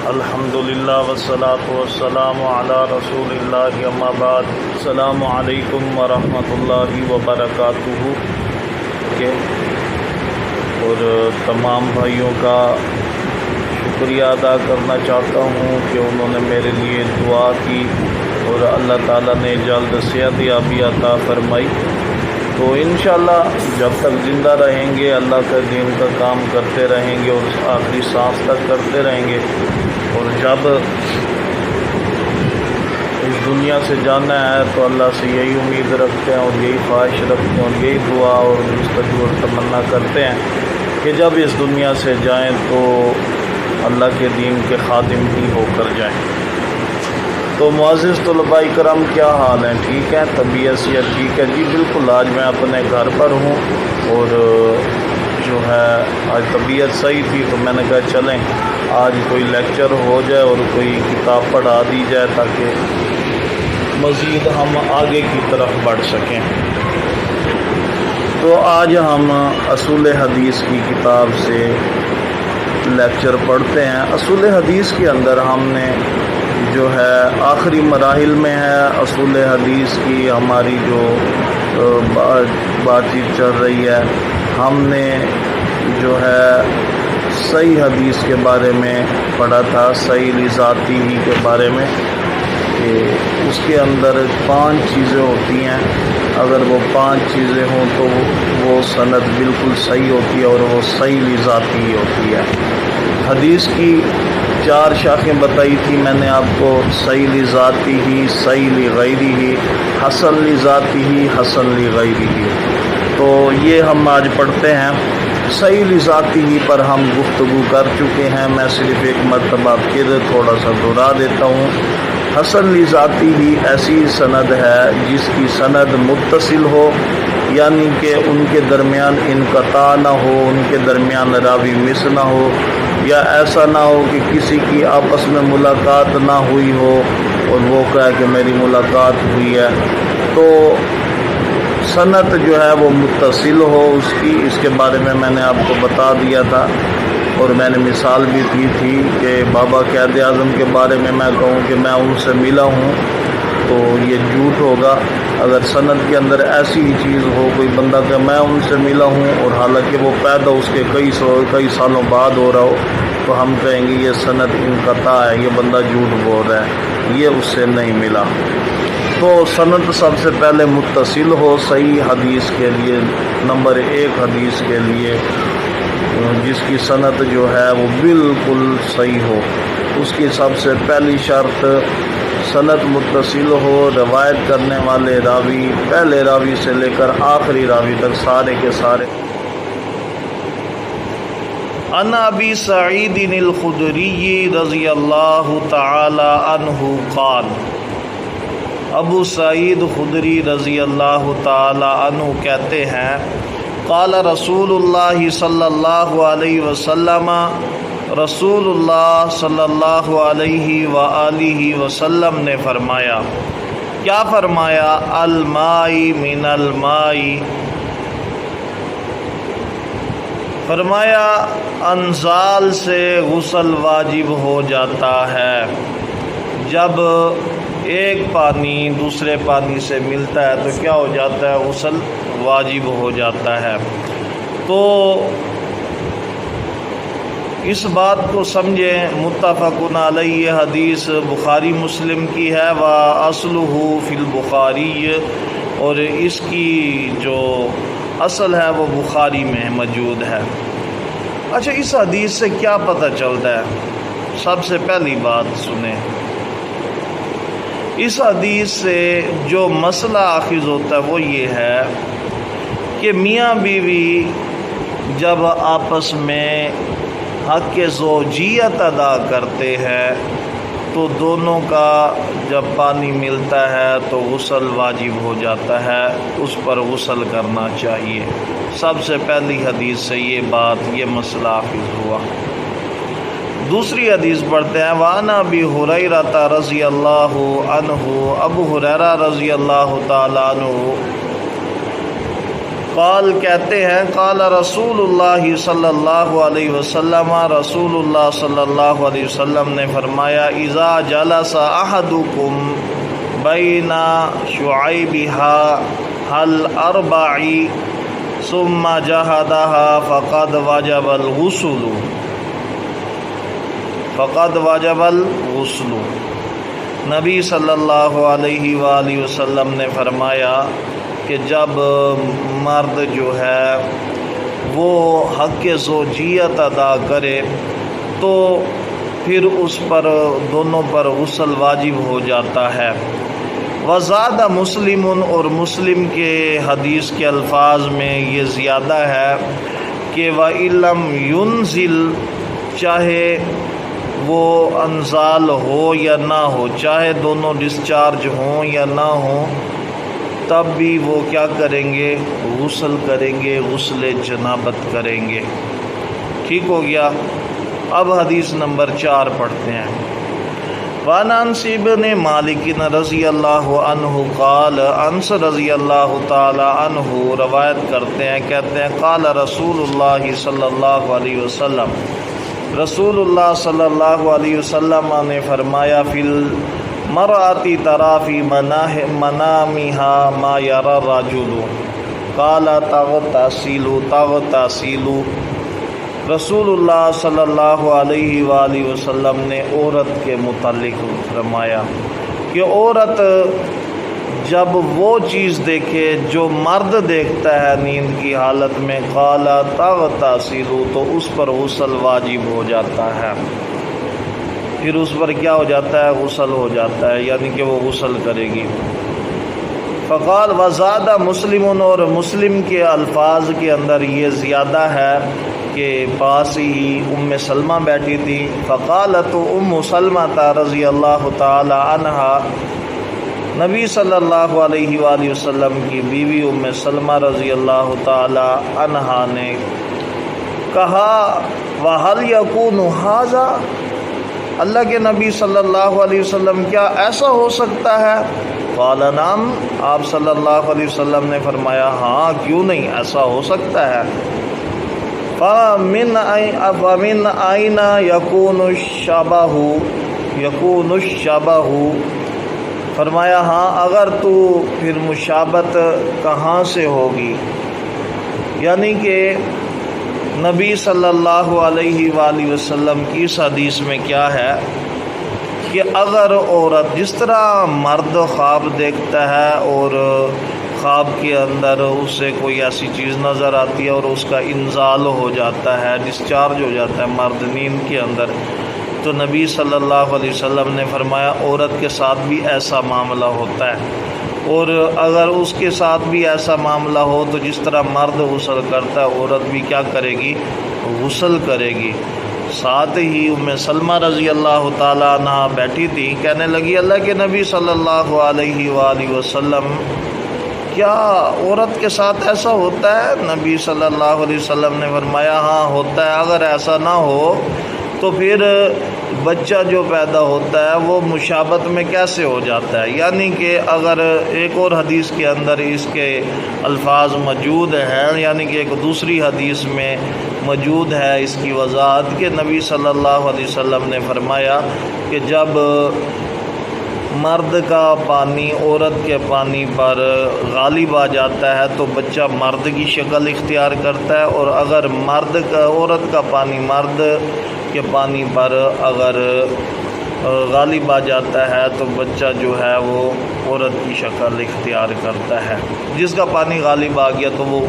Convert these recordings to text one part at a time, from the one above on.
الحمدللہ والصلاة والسلام علی رسول اللہ اما بعد۔ السلام علیکم ورحمۃ اللہ وبرکاتہ۔ اور تمام بھائیوں کا شکریہ ادا کرنا چاہتا ہوں کہ انہوں نے میرے لیے دعا کی اور اللہ تعالیٰ نے جلد صحت یابی عطا فرمائی۔ تو انشاءاللہ جب تک زندہ رہیں گے اللہ کے دین کا کام کرتے رہیں گے اور آخری سانس تک کرتے رہیں گے، اور جب اس دنیا سے جانا ہے تو اللہ سے یہی امید رکھتے ہیں اور یہی خواہش رکھتے ہیں اور یہی دعا اور جستجو اور تمنا کرتے ہیں کہ جب اس دنیا سے جائیں تو اللہ کے دین کے خادم ہی ہو کر جائیں۔ تو معزز طلباء کرام، کیا حال ہیں؟ ٹھیک ہے؟ طبیعت سے ٹھیک ہے؟ جی بالکل، آج میں اپنے گھر پر ہوں اور جو ہے آج طبیعت صحیح تھی تو میں نے کہا چلیں آج کوئی لیکچر ہو جائے اور کوئی کتاب پڑھا دی جائے تاکہ مزید ہم آگے کی طرف بڑھ سکیں۔ تو آج ہم اصول حدیث کی کتاب سے لیکچر پڑھتے ہیں۔ اصول حدیث کے اندر ہم نے جو ہے آخری مراحل میں ہے اصول حدیث کی ہماری جو بات چیت چل رہی ہے۔ ہم نے جو ہے صحیح حدیث کے بارے میں پڑھا تھا، صحیح لذاتی ہی کے بارے میں، کہ اس کے اندر 5 چیزیں ہوتی ہیں، اگر وہ 5 چیزیں ہوں تو وہ سند بالکل صحیح ہوتی ہے اور وہ صحیح لذاتی ہی ہوتی ہے۔ حدیث کی 4 شاخیں بتائی تھی میں نے آپ کو، صحیح لذاتی ہی، صحیح لغیری ہی، حسن لذاتی ہی، حسن لغیری ہی۔ تو یہ ہم آج پڑھتے ہیں۔ صحیح لذاتی ہی پر ہم گفتگو کر چکے ہیں، میں صرف ایک مرتبہ پھر تھوڑا سا دہرا دیتا ہوں۔ حسن لذاتی ہی ایسی سند ہے جس کی سند متصل ہو، یعنی کہ ان کے درمیان انقطاع نہ ہو، ان کے درمیان راوی مس نہ ہو، یا ایسا نہ ہو کہ کسی کی آپس میں ملاقات نہ ہوئی ہو اور وہ کہے کہ میری ملاقات ہوئی ہے، تو سند جو ہے وہ متصل ہو اس کی۔ اس کے بارے میں نے آپ کو بتا دیا تھا اور میں نے مثال بھی دی تھی کہ بابا قائد اعظم کے بارے میں کہوں کہ میں ان سے ملا ہوں تو یہ جھوٹ ہوگا۔ اگر سند کے اندر ایسی ہی چیز ہو، کوئی بندہ کہ میں ان سے ملا ہوں اور حالانکہ وہ پیدا اس کے کئی سالوں بعد ہو رہا ہو، تو ہم کہیں گے یہ سند انقطاع ہے، یہ بندہ جھوٹ بول رہا ہے، یہ اس سے نہیں ملا۔ تو سند سب سے پہلے متصل ہو صحیح حدیث کے لیے، نمبر 1 حدیث کے لیے جس کی سند جو ہے وہ بالکل صحیح ہو، اس کی سب سے پہلی شرط سند متصل ہو، روایت کرنے والے راوی پہلے راوی سے لے کر آخری راوی تک سارے کے سارے۔ عن ابی سعید الخدری رضی اللہ تعالی عنہ قال، ابو سعید خدری رضی اللہ تعالی عنہ کہتے ہیں، قال رسول اللہ صلی اللہ علیہ وسلم، رسول اللہ صلی اللہ علیہ وآلہ وسلم نے فرمایا۔ کیا فرمایا؟ المائی من المائی، فرمایا انزال سے غسل واجب ہو جاتا ہے۔ جب ایک پانی دوسرے پانی سے ملتا ہے تو کیا ہو جاتا ہے؟ غسل واجب ہو جاتا ہے۔ تو اس بات کو سمجھیں، متفق علیہ حدیث بخاری مسلم کی ہے، وَأَصْلُهُ فِي الْبُخَارِيِّ، اور اس کی جو اصل ہے وہ بخاری میں موجود ہے۔ اچھا، اس حدیث سے کیا پتہ چلتا ہے؟ سب سے پہلی بات سنیں، اس حدیث سے جو مسئلہ آخذ ہوتا ہے وہ یہ ہے کہ میاں بیوی جب آپس میں حق زوجیت ادا کرتے ہیں تو دونوں کا جب پانی ملتا ہے تو غسل واجب ہو جاتا ہے، اس پر غسل کرنا چاہیے۔ سب سے پہلی حدیث سے یہ مسئلہ آخذ ہوا۔ دوسری حدیث پڑھتے ہیں، وعن ابی ہریرہ رضی اللہ عنہ، ابو ہریرہ رضی اللہ تعالی عنہ قال کہتے ہیں قال رسول اللہ صلی اللہ علیہ وسلم، رسول اللہ صلی اللہ علیہ وسلم نے فرمایا اذا جلس احدکم بین شعیبها الاربع ثم جہدها فقد وجب الغسل۔ نبی صلی اللہ علیہ وآلہ وسلم نے فرمایا کہ جب مرد جو ہے وہ حق زوجیت ادا کرے تو پھر اس پر دونوں پر غسل واجب ہو جاتا ہے۔ وزاد مسلم، اور مسلم کے حدیث کے الفاظ میں یہ زیادہ ہے کہ وَإِلَّمْ يُنزِلْ، چاہے وہ انزال ہو یا نہ ہو، چاہے دونوں ڈسچارج ہوں یا نہ ہوں، تب بھی وہ کیا کریں گے؟ غسل کریں گے، غسل جنابت کریں گے۔ ٹھیک ہو گیا۔ اب حدیث نمبر 4 پڑھتے ہیں۔ وعن انس بن مالک رضی اللہ عنہ قال، انس رضی اللہ تعالی عنہ روایت کرتے ہیں، کہتے ہیں قال رسول اللہ صلی اللہ علیہ وسلم، رسول اللہ صلی اللہ علیہ وسلم نے فرمایا فی المرأة ترى في منامها ما يرى الرجل قال تغتسل۔ رسول اللہ صلی اللہ علیہ وآلہ وسلم نے عورت کے متعلق فرمایا کہ عورت جب وہ چیز دیکھے جو مرد دیکھتا ہے نیند کی حالت میں، قال تغتسل، تو اس پر غسل واجب ہو جاتا ہے۔ پھر اس پر کیا ہو جاتا ہے؟ غسل ہو جاتا ہے، یعنی کہ وہ غسل کرے گی۔ فقال وزاد مسلم، اور مسلم کے الفاظ کے اندر یہ زیادہ ہے کہ پاس ہی ام سلمہ بیٹھی تھی۔ فقالت ام سلمہ رضی اللہ تعالی عنہا، نبی صلی اللہ علیہ وآلہ وسلم کی بیوی ام سلمہ رضی اللہ تعالی عنہا نے کہا وَهَلْ يَكُونُ هَذَا، اللہ کے نبی صلی اللہ علیہ وسلم کیا ایسا ہو سکتا ہے؟ قال نعم، آپ صلی اللہ علیہ وسلم نے فرمایا ہاں، کیوں نہیں، ایسا ہو سکتا ہے۔ فَمِنْ أَيْنَ يَكُونُ الشَّبَهُ، فرمایا ہاں، اگر تو پھر مشابہت کہاں سے ہوگی؟ یعنی کہ نبی صلی اللہ علیہ وآلہ وسلم کی اس حدیث میں کیا ہے کہ اگر عورت جس طرح مرد خواب دیکھتا ہے اور خواب کے اندر اسے کوئی ایسی چیز نظر آتی ہے اور اس کا انزال ہو جاتا ہے، ڈسچارج ہو جاتا ہے مرد نیند کے اندر، تو نبی صلی اللہ علیہ وسلم نے فرمایا عورت کے ساتھ بھی ایسا معاملہ ہوتا ہے، اور اگر اس کے ساتھ بھی ایسا معاملہ ہو تو جس طرح مرد غسل کرتا ہے عورت بھی کیا کرے گی؟ غسل کرے گی۔ ساتھ ہی ام سلمہ رضی اللہ تعالیٰ عنہ بیٹھی تھی، کہنے لگی اللہ کے نبی صلی اللہ علیہ وآلہ وسلم کیا عورت کے ساتھ ایسا ہوتا ہے؟ نبی صلی اللہ علیہ وسلم نے فرمایا ہاں ہوتا ہے، اگر ایسا نہ ہو تو پھر بچہ جو پیدا ہوتا ہے وہ مشابہت میں کیسے ہو جاتا ہے؟ یعنی کہ اگر ایک اور حدیث کے اندر اس کے الفاظ موجود ہیں، یعنی کہ ایک دوسری حدیث میں موجود ہے اس کی وضاحت کہ نبی صلی اللہ علیہ وسلم نے فرمایا کہ جب مرد کا پانی عورت کے پانی پر غالب آ جاتا ہے تو بچہ مرد کی شکل اختیار کرتا ہے، اور اگر عورت کا پانی مرد کے پانی پر اگر غالب آ جاتا ہے تو بچہ جو ہے وہ عورت کی شکل اختیار کرتا ہے۔ جس کا پانی غالب آ گیا تو وہ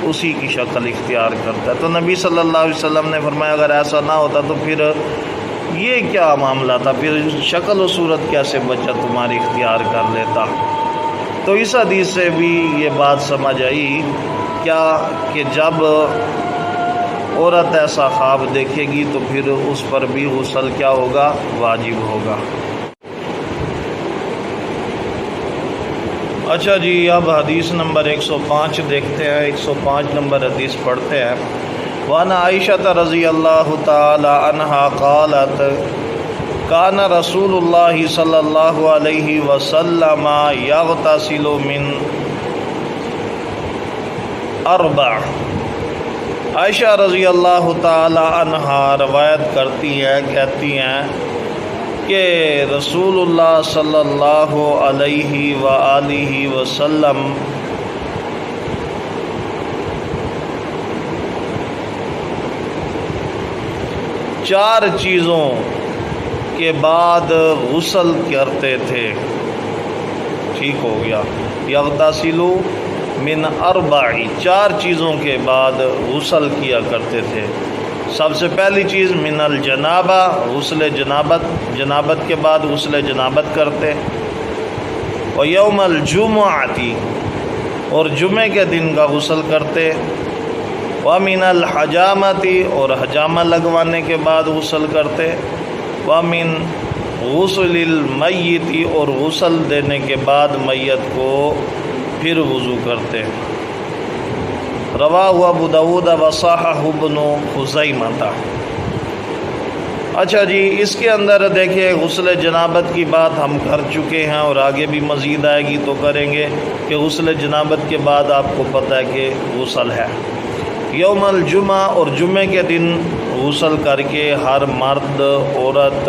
اسی کی شکل اختیار کرتا ہے۔ تو نبی صلی اللہ علیہ وسلم نے فرمایا اگر ایسا نہ ہوتا تو پھر یہ کیا معاملہ تھا، پھر شکل و صورت کیسے بچہ تمہاری اختیار کر لیتا؟ تو اس حدیث سے بھی یہ بات سمجھ آئی کیا کہ جب عورت ایسا خواب دیکھے گی تو پھر اس پر بھی غسل کیا ہوگا؟ واجب ہوگا۔ اچھا جی، اب حدیث نمبر 105 دیکھتے ہیں۔ 105 نمبر حدیث پڑھتے ہیں۔ وعن عائشہ رضی اللہ تعالی عنہا قالت کان رسول اللہ صلی اللہ علیہ وسلم یغتسل من اربع۔ عائشہ رضی اللہ تعالی عنہا روایت کرتی ہیں، کہتی ہیں کہ رسول اللہ صلی اللہ علیہ وآلہ وسلم چار چیزوں کے بعد غسل کرتے تھے۔ ٹھیک ہو گیا، یغتسل من اربع، چار چیزوں کے بعد غسل کیا کرتے تھے۔ سب سے پہلی چیز من الجنابہ، غسل جنابت کے بعد غسل جنابت کرتے، ویوم الجمعۃ، اور جمعے کے دن کا غسل کرتے، ومن الحجامۃ، اور حجامہ لگوانے کے بعد غسل کرتے، ومن غسل المیت، اور غسل دینے کے بعد میت کو پھر وضو کرتے۔ رواہ ابو داؤد وصححہ ابن خزیمہ۔ اچھا جی، اس کے اندر دیکھیں غسل جنابت کی بات ہم کر چکے ہیں اور آگے بھی مزید آئے گی تو کریں گے کہ غسل جنابت کے بعد آپ کو پتہ ہے کہ غسل ہے یوم الجمعہ، اور جمعے کے دن غسل کر کے ہر مرد عورت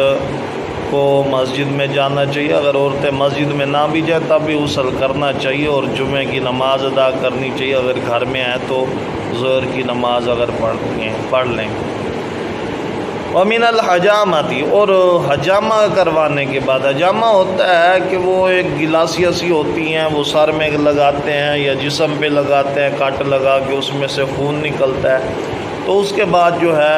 کو مسجد میں جانا چاہیے۔ اگر عورتیں مسجد میں نہ بھی جائیں تب بھی غسل کرنا چاہیے اور جمعے کی نماز ادا کرنی چاہیے۔ اگر گھر میں ہیں تو ظہر کی نماز اگر پڑھ لیں۔ ومن الحجامۃ، اور حجامہ کروانے کے بعد، حجامہ ہوتا ہے کہ وہ ایک گلاسیاں سی ہوتی ہیں، وہ سر میں لگاتے ہیں یا جسم پہ لگاتے ہیں، کٹ لگا کے اس میں سے خون نکلتا ہے، تو اس کے بعد جو ہے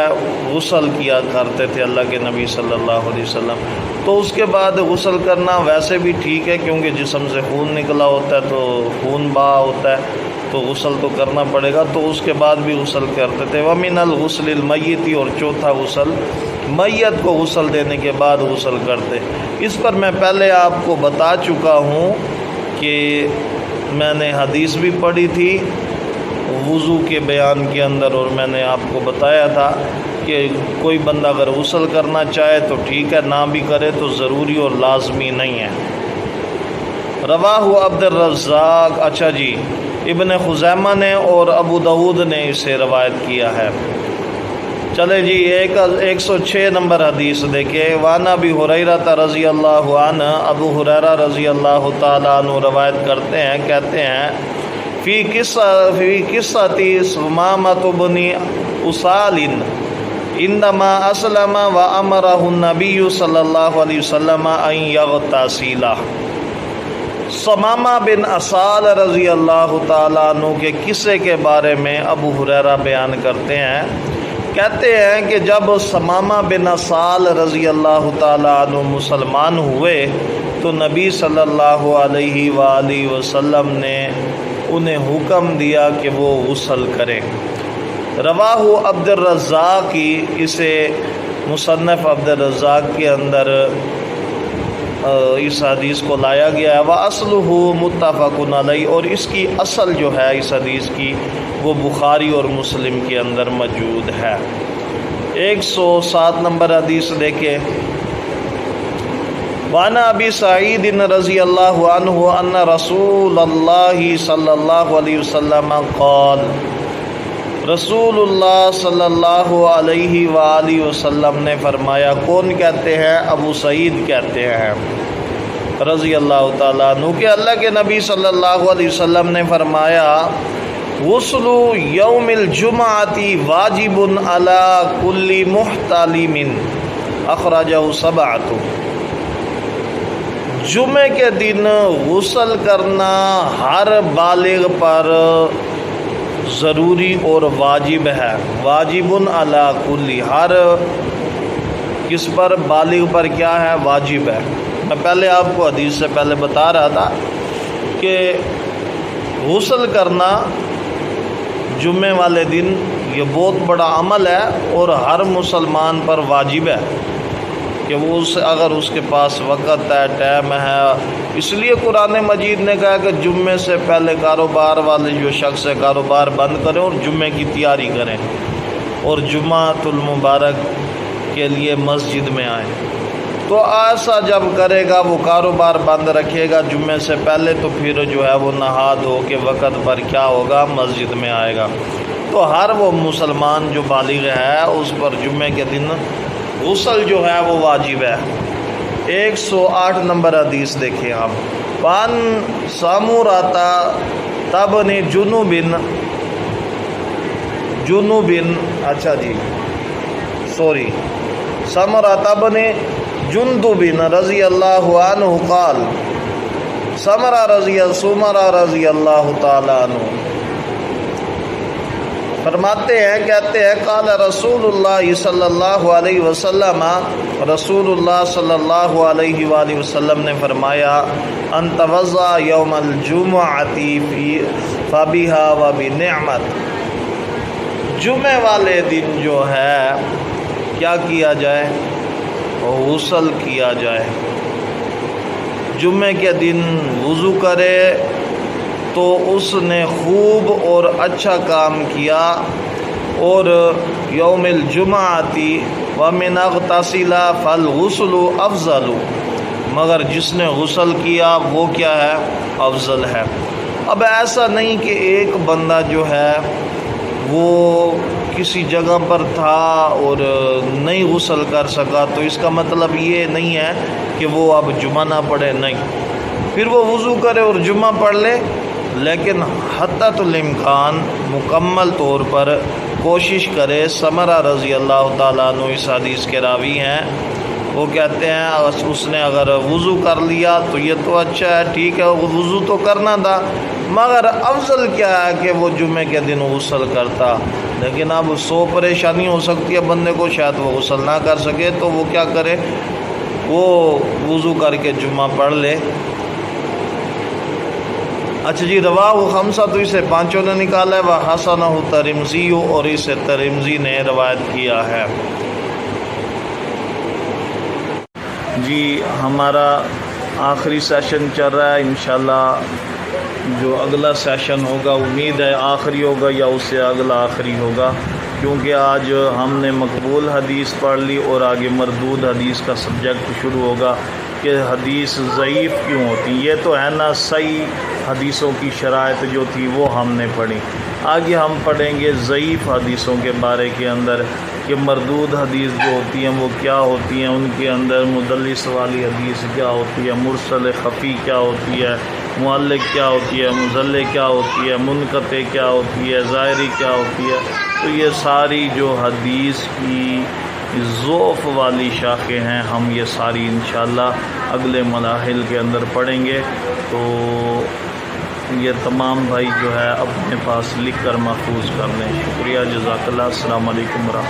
غسل کیا کرتے تھے اللہ کے نبی صلی اللہ علیہ وسلم۔ تو اس کے بعد غسل کرنا ویسے بھی ٹھیک ہے کیونکہ جسم سے خون نکلا ہوتا ہے تو خون بہا ہوتا ہے تو غسل تو کرنا پڑے گا، تو اس کے بعد بھی غسل کرتے تھے۔ ومن الغسل المیت، اور چوتھا غسل میت کو غسل دینے کے بعد غسل کرتے۔ اس پر میں پہلے آپ کو بتا چکا ہوں کہ میں نے حدیث بھی پڑھی تھی وضو کے بیان کے اندر، اور میں نے آپ کو بتایا تھا کہ کوئی بندہ اگر غسل کرنا چاہے تو ٹھیک ہے، نہ بھی کرے تو ضروری اور لازمی نہیں ہے۔ رواہ عبد الرزاق، اچھا جی، ابن خزیمہ نے اور ابو داؤد نے اسے روایت کیا ہے۔ چلے جی 106 نمبر حدیث دیکھیں۔ وعن ابی ہریرہ رضی اللہ عنہ، ابو ہریرہ رضی اللہ تعالیٰ عنہ روایت کرتے ہیں، کہتے ہیں فی قصۃ ثمامۃ بن اسال عندما اسلم وامرہ النبی صلی اللہ علیہ وسلم ان یغتسل۔ ثمامہ بن اسال رضی اللہ تعالیٰ عنہ کے قصے کے بارے میں ابو ہریرہ بیان کرتے ہیں، کہتے ہیں کہ جب ثمامہ بن اسال رضی اللہ تعالیٰ عنہ مسلمان ہوئے تو نبی صلی اللہ علیہ وآلہ وسلم نے انہیں حکم دیا کہ وہ غسل کریں۔ رواہ عبد الرزاق، اسے مصنف عبد الرزاق کے اندر اس حدیث کو لایا گیا ہے۔ وَأَصْلُهُ مُتَّفَقٌ عَلَيْهِ، اور اس کی اصل جو ہے اس حدیث کی وہ بخاری اور مسلم کے اندر موجود ہے۔ 107 نمبر حدیث دیکھیں۔ وعن ابی سعید رضی اللہ عنہ ان رسول اللہ صلی اللہ علیہ وسلم قال، رسول اللہ صلی اللہ علیہ وآلہ وسلم نے فرمایا۔ کون کہتے ہیں؟ ابو سعید کہتے ہیں رضی اللہ تعالیٰ عنہ کہ اللہ کے نبی صلی اللہ علیہ وسلم نے فرمایا غسل یوم الجمعۃ واجب علی کل محتلم، اخرجہ سبعۃ۔ جمعے کے دن غسل کرنا ہر بالغ پر ضروری اور واجب ہے۔ واجب علی کل، ہر کس پر؟ بالغ پر کیا ہے؟ واجب ہے۔ میں پہلے آپ کو حدیث سے پہلے بتا رہا تھا کہ غسل کرنا جمعے والے دن یہ بہت بڑا عمل ہے اور ہر مسلمان پر واجب ہے کہ وہ اگر اس کے پاس وقت ہے، ٹائم ہے۔ اس لیے قرآن مجید نے کہا کہ جمعے سے پہلے کاروبار والے جو شخص ہے کاروبار بند کریں اور جمعے کی تیاری کریں اور جمعۃ المبارک کے لیے مسجد میں آئیں۔ تو ایسا جب کرے گا وہ کاروبار بند رکھے گا جمعے سے پہلے، تو پھر جو ہے وہ نہا دھو کے وقت پر کیا ہوگا، مسجد میں آئے گا۔ تو ہر وہ مسلمان جو بالغ ہے اس پر جمعے کے دن غسل جو ہے وہ واجب ہے۔ 108 نمبر حدیث دیکھیں آپ، وان ساموراتا تبن جنوبن اچھا جی سمرہ بن جندب رضی اللہ عنہ قال، سمرہ رضی اللہ تعالی عنہ فرماتے ہیں، کہتے ہیں، قال رسول اللہ صلی اللہ علیہ وسلم، رسول اللہ صلی اللہ علیہ وآلہ وسلم نے فرمایا، ان توضأ یوم الجمعۃ فبہا وبنعمت، جمعے والے دن جو ہے کیا کیا جائے، غسل کیا جائے۔ جمعے کے دن وضو کرے تو اس نے خوب اور اچھا کام کیا، اور یوم الجمعۃ ومن اغتسل فالغسل افضل، مگر جس نے غسل کیا وہ کیا ہے، افضل ہے۔ اب ایسا نہیں کہ ایک بندہ جو ہے وہ کسی جگہ پر تھا اور نہیں غسل کر سکا تو اس کا مطلب یہ نہیں ہے کہ وہ اب جمعہ نہ پڑھے، نہیں، پھر وہ وضو کرے اور جمعہ پڑھ لے، لیکن حتیٰ الامکان مکمل طور پر کوشش کرے۔ سمرہ رضی اللہ تعالیٰ عنہ اس حدیث کے راوی ہیں، وہ کہتے ہیں اس نے اگر وضو کر لیا تو یہ تو اچھا ہے، ٹھیک ہے، وضو تو کرنا تھا، مگر افضل کیا ہے کہ وہ جمعے کے دن غسل کرتا۔ لیکن اب 100 پریشانی ہو سکتی ہے بندے کو، شاید وہ غسل نہ کر سکے، تو وہ کیا کرے، وہ وضو کر کے جمعہ پڑھ لے۔ اچھا جی، رواہ خمسہ، تو اسے پانچوں نے نکالا ہے، وحسنہ ترمذی، اور اسے ترمذی نے روایت کیا ہے۔ جی ہمارا آخری سیشن چل رہا ہے، انشاءاللہ جو اگلا سیشن ہوگا امید ہے آخری ہوگا یا اس سے اگلا آخری ہوگا، کیونکہ آج ہم نے مقبول حدیث پڑھ لی اور آگے مردود حدیث کا سبجیکٹ شروع ہوگا کہ حدیث ضعیف کیوں ہوتی۔ یہ تو ہے نا، صحیح حدیثوں کی شرائط جو تھی وہ ہم نے پڑھی، آگے ہم پڑھیں گے ضعیف حدیثوں کے بارے کے اندر کہ مردود حدیث جو ہوتی ہیں وہ کیا ہوتی ہیں، ان کے اندر مدلس والی حدیث کیا ہوتی ہے، مرسل خفی کیا ہوتی ہے، معلق کیا ہوتی ہے، مزل کیا ہوتی ہے، منقطع کیا ہوتی ہے، ظاہری کیا ہوتی ہے۔ تو یہ ساری جو حدیث کی ضعف والی شاخیں ہیں، ہم یہ ساری انشاءاللہ اگلے مراحل کے اندر پڑھیں گے۔ تو یہ تمام بھائی جو ہے اپنے پاس لکھ کر محفوظ کر لیں۔ شکریہ، جزاک اللہ، السلام علیکم ورحمۃ اللہ۔